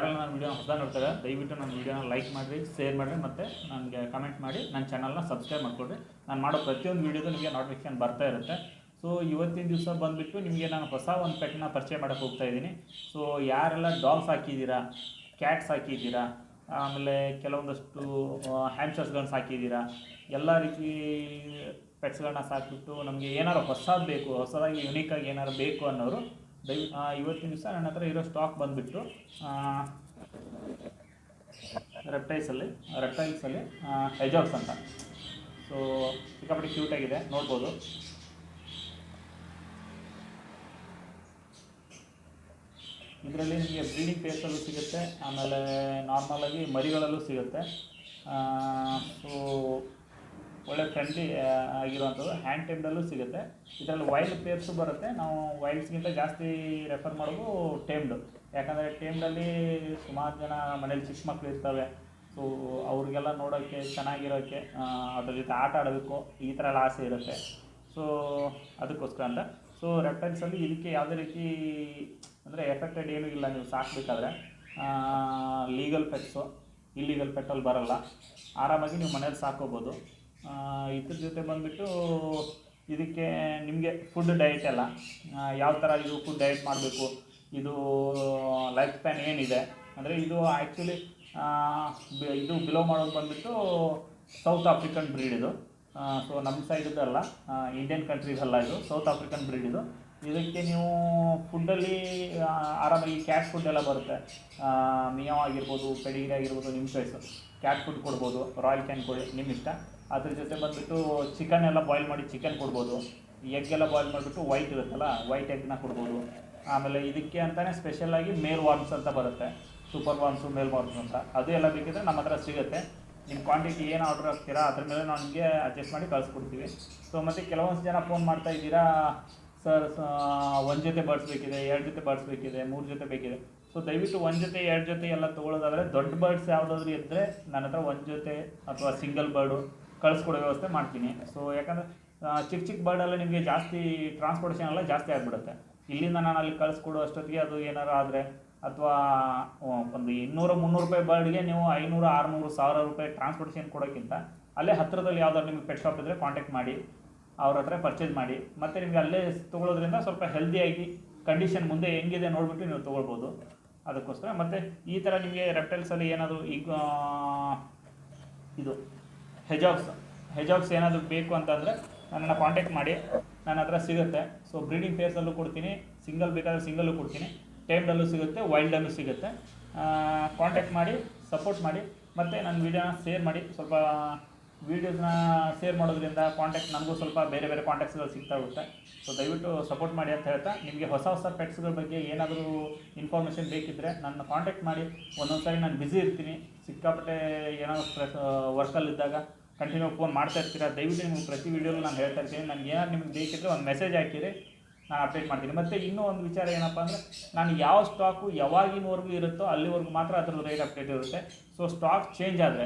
ಯಾರೆಲ್ಲ ನನ್ನ ವೀಡಿಯೋನ ಹೊಸದಾಗಿ ನೋಡ್ತಾರೆ ದಯವಿಟ್ಟು ನನ್ನ ವೀಡಿಯೋನ ಲೈಕ್ ಮಾಡಿರಿ, ಶೇರ್ ಮಾಡಿರಿ, ಮತ್ತು ನನಗೆ ಕಮೆಂಟ್ ಮಾಡಿ ನನ್ನ ಚಾನಲ್ನ ಸಬ್ಸ್ಕ್ರೈಬ್ ಮಾಡ್ಕೊಳ್ರಿ. ನಾನು ಮಾಡೋ ಪ್ರತಿಯೊಂದು ವೀಡಿಯೋದು ನಿಮಗೆ ನೋಟಿಫಿಕೇಶನ್ ಬರ್ತಾ ಇರುತ್ತೆ. ಸೊ ಇವತ್ತಿನ ದಿವಸ ಬಂದುಬಿಟ್ಟು ನಿಮಗೆ ನಾನು ಹೊಸ ಒಂದು ಪೆಟ್ನ ಪರಿಚಯ ಮಾಡೋಕ್ಕೆ ಹೋಗ್ತಾ ಇದ್ದೀನಿ. ಸೊ ಯಾರೆಲ್ಲ ಡಾಗ್ಸ್ ಹಾಕಿದ್ದೀರಾ, ಕ್ಯಾಟ್ಸ್ ಹಾಕಿದ್ದೀರಾ, ಆಮೇಲೆ ಕೆಲವೊಂದಷ್ಟು ಹ್ಯಾಮ್ಸ್ಟರ್ಸ್ಗಳನ್ನ ಸಾಕಿದ್ದೀರಾ, ಎಲ್ಲ ರೀತಿ ಪೆಟ್ಸ್ಗಳನ್ನ ಸಾಕಿಬಿಟ್ಟು ನಮಗೆ ಏನಾರು ಹೊಸದು ಬೇಕು, ಹೊಸದಾಗಿ ಯುನೀಕಾಗಿ ಏನಾರು ಬೇಕು ಅನ್ನೋರು ಇವತ್ತಿನ ದಿವಸ ನನ್ನ ಹತ್ರ ಇರೋ ಸ್ಟಾಕ್ ಬಂದುಬಿಟ್ಟು ರೆಪ್ಟೈಲ್ಸಲ್ಲಿ ಹೆಜಾಗ್ಸ್ ಅಂತ. ಸೊ ಸಿಕ್ಕಾಪಟ್ಟೆ ಕ್ಯೂಟಾಗಿದೆ, ನೋಡ್ಬೋದು. ಇದರಲ್ಲಿ ನಿಮಗೆ ಬ್ರೀಡಿಂಗ್ ಪೇರ್ಸಲ್ಲೂ ಸಿಗುತ್ತೆ, ಆಮೇಲೆ ನಾರ್ಮಲಾಗಿ ಮರಿಗಳಲ್ಲೂ ಸಿಗುತ್ತೆ. ಸೊ ಒಳ್ಳೆ ಫ್ರೆಂಡ್ಲಿ ಆಗಿರುವಂಥದ್ದು ಹ್ಯಾಂಡ್ ಟೇಮ್ಡಲ್ಲೂ ಸಿಗುತ್ತೆ. ಇದರಲ್ಲಿ ವೈಲ್ಡ್ ಪೇರ್ಸು ಬರುತ್ತೆ. ನಾವು ವೈಲ್ಡ್ಸ್ಗಿಂತ ಜಾಸ್ತಿ ರೆಫರ್ ಮಾಡೋದು ಟೇಮ್ಡು. ಯಾಕಂದರೆ ಟೇಮ್ಡಲ್ಲಿ ಸುಮಾರು ಜನ ಮನೇಲಿ ಚಿಕ್ಕ ಮಕ್ಕಳು ಇರ್ತವೆ. ಸೊ ಅವ್ರಿಗೆಲ್ಲ ನೋಡೋಕ್ಕೆ, ಚೆನ್ನಾಗಿರೋಕ್ಕೆ, ಅದ್ರ ಜೊತೆ ಆಟ ಆಡೋದಕ್ಕೂ ಈ ಥರ ಎಲ್ಲ ಆಸೆ ಇರುತ್ತೆ. ಸೊ ಅದಕ್ಕೋಸ್ಕರ ಅಂತ. ಸೊ ರೆಪ್ಟೈಲ್ಸಲ್ಲಿ ಇದಕ್ಕೆ ಯಾವುದೇ ರೀತಿ ಅಂದರೆ ಎಫೆಕ್ಟೆಡ್ ಏನೂ ಇಲ್ಲ. ನೀವು ಸಾಕಬೇಕಾದ್ರೆ ಲೀಗಲ್ ಪೆಟ್ಸು, ಇಲ್ಲೀಗಲ್ ಪೆಟ್ಟಲ್ಲಿ ಬರೋಲ್ಲ. ಆರಾಮಾಗಿ ನೀವು ಮನೇಲಿ ಸಾಕೋಬೋದು. ಇದ್ರ ಜೊತೆ ಬಂದುಬಿಟ್ಟು ಇದಕ್ಕೆ ನಿಮಗೆ ಫುಡ್ ಡಯಟ್ ಎಲ್ಲ ಯಾವ ಥರ ಇದು ಫುಡ್ ಡಯಟ್ ಮಾಡಬೇಕು, ಇದು ಲೈಫ್ ಸ್ಪ್ಯಾನ್ ಏನಿದೆ ಅಂದರೆ ಇದು ಆ್ಯಕ್ಚುಲಿ ಇದು ಬಿಲೋ ಮಾಡೋದು ಬಂದುಬಿಟ್ಟು ಸೌತ್ ಆಫ್ರಿಕನ್ ಬ್ರೀಡ್ ಇದು. ಸೊ ನಮ್ಮ ಸೈಡಲ್ಲ, ಇಂಡಿಯನ್ ಕಂಟ್ರೀಸಲ್ಲ, ಇದು ಸೌತ್ ಆಫ್ರಿಕನ್ ಬ್ರೀಡ್ ಇದು. ಇದಕ್ಕೆ ನೀವು ಫುಡ್ಡಲ್ಲಿ ಆರಾಮಾಗಿ ಕ್ಯಾಟ್ ಫುಡ್ ಎಲ್ಲ ಬರುತ್ತೆ. ಮಿಯಾವ್ ಆಗಿರ್ಬೋದು, ಪೆಡಿಗ್ರಿ ಆಗಿರ್ಬೋದು, ನಿಮ್ಮ ಚಾಯ್ಸು. ಕ್ಯಾಟ್ ಫುಡ್ ಕೊಡ್ಬೋದು, ರಾಯಲ್ ಕ್ಯಾನ್ ಕೊಡಿ, ನಿಮ್ಮ ಇಷ್ಟ. ಅದ್ರ ಜೊತೆ ಬಂದುಬಿಟ್ಟು ಚಿಕನ್ ಎಲ್ಲ ಬಾಯ್ಲ್ ಮಾಡಿ ಚಿಕನ್ ಕೊಡ್ಬೋದು. ಎಗ್ ಎಲ್ಲ ಬಾಯ್ಲ್ ಮಾಡಿಬಿಟ್ಟು ವೈಟ್ ಇರುತ್ತಲ್ಲ, ವೈಟ್ ಎಗ್ನ ಕೊಡ್ಬೋದು. ಆಮೇಲೆ ಇದಕ್ಕೆ ಅಂತಲೇ ಸ್ಪೆಷಲಾಗಿ ಮೇಲ್ ವಾರ್ಮ್ಸ್ ಅಂತ ಬರುತ್ತೆ, ಸೂಪರ್ ವಾರ್ಮ್ಸು, ಮೇಲ್ ವಾರ್ಮ್ಸ್ ಅಂತ. ಅದು ಎಲ್ಲ ಬೇಕಿದ್ರೆ ನಮ್ಮ ಹತ್ರ ಸಿಗುತ್ತೆ. ನಿಮ್ಮ ಕ್ವಾಂಟಿಟಿ ಏನು ಆರ್ಡ್ರ್ ಹಾಕ್ತೀರಾ ಅದ್ರ ಮೇಲೆ ನಾವು ನಿಮಗೆ ಅಡ್ಜಸ್ಟ್ ಮಾಡಿ ಕಳಿಸ್ಕೊಡ್ತೀವಿ. ಸೊ ಮತ್ತು ಕೆಲವೊಂದು ಜನ ಫೋನ್ ಮಾಡ್ತಾಯಿದ್ದೀರಾ, ಸರ್ ಒಂದು ಜೊತೆ ಬರ್ಡ್ಸ್ ಬೇಕಿದೆ, 2 ಜೊತೆ ಬರ್ಡ್ಸ್ ಬೇಕಿದೆ, 3 ಜೊತೆ ಬೇಕಿದೆ. ಸೊ ದಯವಿಟ್ಟು 1 ಜೊತೆ 2 ಜೊತೆ ಎಲ್ಲ ತೊಗೊಳ್ಳೋದಾದರೆ ದೊಡ್ಡ ಬರ್ಡ್ಸ್ ಯಾವುದಾದ್ರೂ ಇದ್ದರೆ ನನ್ನ ಹತ್ರ 1 ಜೊತೆ ಅಥವಾ ಸಿಂಗಲ್ ಬರ್ಡು ಕಳಿಸ್ಕೊಡೋ ವ್ಯವಸ್ಥೆ ಮಾಡ್ತೀನಿ. ಸೊ ಯಾಕಂದರೆ ಚಿಕ್ಕ ಬರ್ಡಲ್ಲಿ ನಿಮಗೆ ಜಾಸ್ತಿ ಟ್ರಾನ್ಸ್ಪೋರ್ಟೇಷನ್ ಎಲ್ಲ ಜಾಸ್ತಿ ಆಗಿಬಿಡುತ್ತೆ. ಇಲ್ಲಿಂದ ನಾನು ಅಲ್ಲಿ ಕಳಿಸ್ಕೊಡೋ ಅಷ್ಟೊತ್ತಿಗೆ ಅದು ಏನಾರು ಆದರೆ, ಅಥವಾ ಒಂದು 200-300 ರೂಪಾಯಿ ಬರ್ಡ್ಗೆ ನೀವು 500-600-1000 ರೂಪಾಯಿ ಟ್ರಾನ್ಸ್ಪೋರ್ಟೇಷನ್ ಕೊಡೋಕ್ಕಿಂತ ಅಲ್ಲೇ ಹತ್ತಿರದಲ್ಲಿ ಯಾವ್ದಾದ್ರು ನಿಮಗೆ ಪೆಟ್ ಶಾಪ್ ಇದ್ದರೆ ಕಾಂಟ್ಯಾಕ್ಟ್ ಮಾಡಿ, ಅವ್ರ ಹತ್ರ ಪರ್ಚೇಸ್ ಮಾಡಿ. ಮತ್ತು ನಿಮಗೆ ಅಲ್ಲೇ ತೊಗೊಳೋದ್ರಿಂದ ಸ್ವಲ್ಪ ಹೆಲ್ದಿಯಾಗಿ ಕಂಡೀಷನ್ ಮುಂದೆ ಹೆಂಗಿದೆ ನೋಡಿಬಿಟ್ಟು ನೀವು ತೊಗೊಳ್ಬೋದು. ಅದಕ್ಕೋಸ್ಕರ ಮತ್ತು ಈ ಥರ ನಿಮಗೆ ರೆಪ್ಟೈಲ್ಸಲ್ಲಿ ಏನಾದರೂ ಈಗ ಇದು ಹೆಜಾಗ್ಸ್ ಏನಾದರೂ ಬೇಕು ಅಂತಂದರೆ ನನ್ನನ್ನು ಕಾಂಟ್ಯಾಕ್ಟ್ ಮಾಡಿ, ನನ್ನ ಹತ್ರ ಸಿಗುತ್ತೆ. ಸೊ ಬ್ರೀಡಿಂಗ್ ಪೇರ್ಸಲ್ಲೂ ಕೊಡ್ತೀನಿ, ಸಿಂಗಲ್ ಬೇಕಾದರೆ ಸಿಂಗಲ್ಲೂ ಕೊಡ್ತೀನಿ, ಟೇಮ್ಡಲ್ಲೂ ಸಿಗುತ್ತೆ, ವೈಲ್ಡಲ್ಲೂ ಸಿಗುತ್ತೆ. ಕಾಂಟ್ಯಾಕ್ಟ್ ಮಾಡಿ, ಸಪೋರ್ಟ್ ಮಾಡಿ, ಮತ್ತು ನನ್ನ ವೀಡಿಯೋನ ಶೇರ್ ಮಾಡಿ. ಸ್ವಲ್ಪ ವೀಡಿಯೋಸ್ನ ಶೇರ್ ಮಾಡೋದ್ರಿಂದ ನನಗೂ ಸ್ವಲ್ಪ ಬೇರೆ ಬೇರೆ ಕಾಂಟ್ಯಾಕ್ಟ್ಸ್ಗಳು ಸಿಗ್ತಾ ಹೋಗುತ್ತೆ. ಸೊ ದಯವಿಟ್ಟು ಸಪೋರ್ಟ್ ಮಾಡಿ ಅಂತ ಹೇಳ್ತಾ, ನಿಮಗೆ ಹೊಸ ಪೆಟ್ಸ್ಗಳ ಬಗ್ಗೆ ಏನಾದರೂ ಇನ್ಫಾರ್ಮೇಷನ್ ಬೇಕಿದ್ದರೆ ನನ್ನ ಕಾಂಟ್ಯಾಕ್ಟ್ ಮಾಡಿ. ಒಂದೊಂದು ಸಾರಿ ನಾನು ಬ್ಯುಸಿ ಇರ್ತೀನಿ, ಸಿಕ್ಕಾಪಟ್ಟೆ ಏನಾದರೂ ವರ್ಕಲ್ಲಿದ್ದಾಗ ಕಂಟಿನ್ಯೂ ಫೋನ್ ಮಾಡ್ತಾ ಇರ್ತೀರ. ದಯವಿಟ್ಟು ನಿಮಗೆ ಪ್ರತಿ ವೀಡಿಯೋಲು ನಾನು ಹೇಳ್ತಾ ಇರ್ತೀನಿ. ನನಗೆ ಏನಾದ್ರು ನಿಮಗೆ ಬೇಕಿದ್ದರೆ ಒಂದು ಮೆಸೇಜ್ ಹಾಕಿರಿ, ನಾನು ಅಪ್ಡೇಟ್ ಮಾಡ್ತೀನಿ. ಮತ್ತು ಇನ್ನೂ ಒಂದು ವಿಚಾರ ಏನಪ್ಪ ಅಂದರೆ, ನಾನು ಯಾವ ಸ್ಟಾಕು ಯಾವಾಗಿನವರೆಗೂ ಇರುತ್ತೋ ಅಲ್ಲಿವರೆಗೂ ಮಾತ್ರ ಅದ್ರದ್ದು ರೇಟ್ ಅಪ್ಡೇಟ್ ಇರುತ್ತೆ. ಸೊ ಸ್ಟಾಕ್ ಚೇಂಜ್ ಆದರೆ,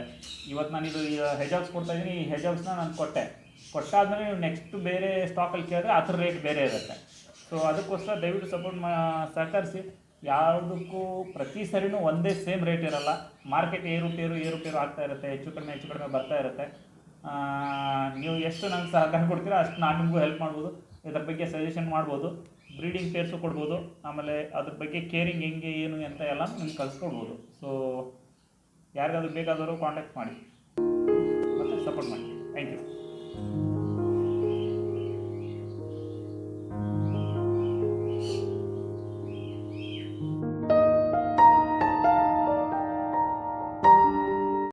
ಇವತ್ತು ನಾನು ಇದು ಹೆಜಾಗ್ಸ್ ಕೊಡ್ತಾಯಿದ್ದೀನಿ, ಈ ಹೆಜಾಗ್ಸ್ನ ನಾನು ಕೊಟ್ಟಾದಮೇಲೆ ನೀವು ನೆಕ್ಸ್ಟ್ ಬೇರೆ ಸ್ಟಾಕಲ್ಲಿ ಕೇಳಿದ್ರೆ ಅದ್ರ ರೇಟ್ ಬೇರೆ ಇರುತ್ತೆ. ಸೊ ಅದಕ್ಕೋಸ್ಕರ ದಯವಿಟ್ಟು ಸಹಕರಿಸಿ. ಯಾವುದಕ್ಕೂ ಪ್ರತಿ ಸರಿನೂ ಒಂದೇ ಸೇಮ್ ರೇಟ್ ಇರೋಲ್ಲ. ಮಾರ್ಕೆಟ್ ಏರುಪೇರು ಆಗ್ತಾ ಇರುತ್ತೆ, ಹೆಚ್ಚು ಕಡಿಮೆ ಬರ್ತಾ ಇರುತ್ತೆ. ನೀವು ಎಷ್ಟು ನನಗೆ ಸಹಕಾರ ಕೊಡ್ತೀರೋ ಅಷ್ಟು ನಾನು ನಿಮಗೂ ಹೆಲ್ಪ್ ಮಾಡ್ಬೋದು, ಇದ್ರ ಬಗ್ಗೆ ಸಜೆಷನ್ ಮಾಡ್ಬೋದು, ಬ್ರೀಡಿಂಗ್ ಪೇರ್ಸು ಕೊಡ್ಬೋದು, ಆಮೇಲೆ ಅದ್ರ ಬಗ್ಗೆ ಕೇರಿಂಗ್ ಹೆಂಗೆ ಏನು ಅಂತ ಎಲ್ಲ ನಿಮ್ಗೆ ಕಳಿಸ್ಕೊಡ್ಬೋದು. ಸೊ ಯಾರಿಗಾದ್ರೂ ಬೇಕಾದರೂ ಕಾಂಟ್ಯಾಕ್ಟ್ ಮಾಡಿ ಮತ್ತು ಸಪೋರ್ಟ್ ಮಾಡಿ.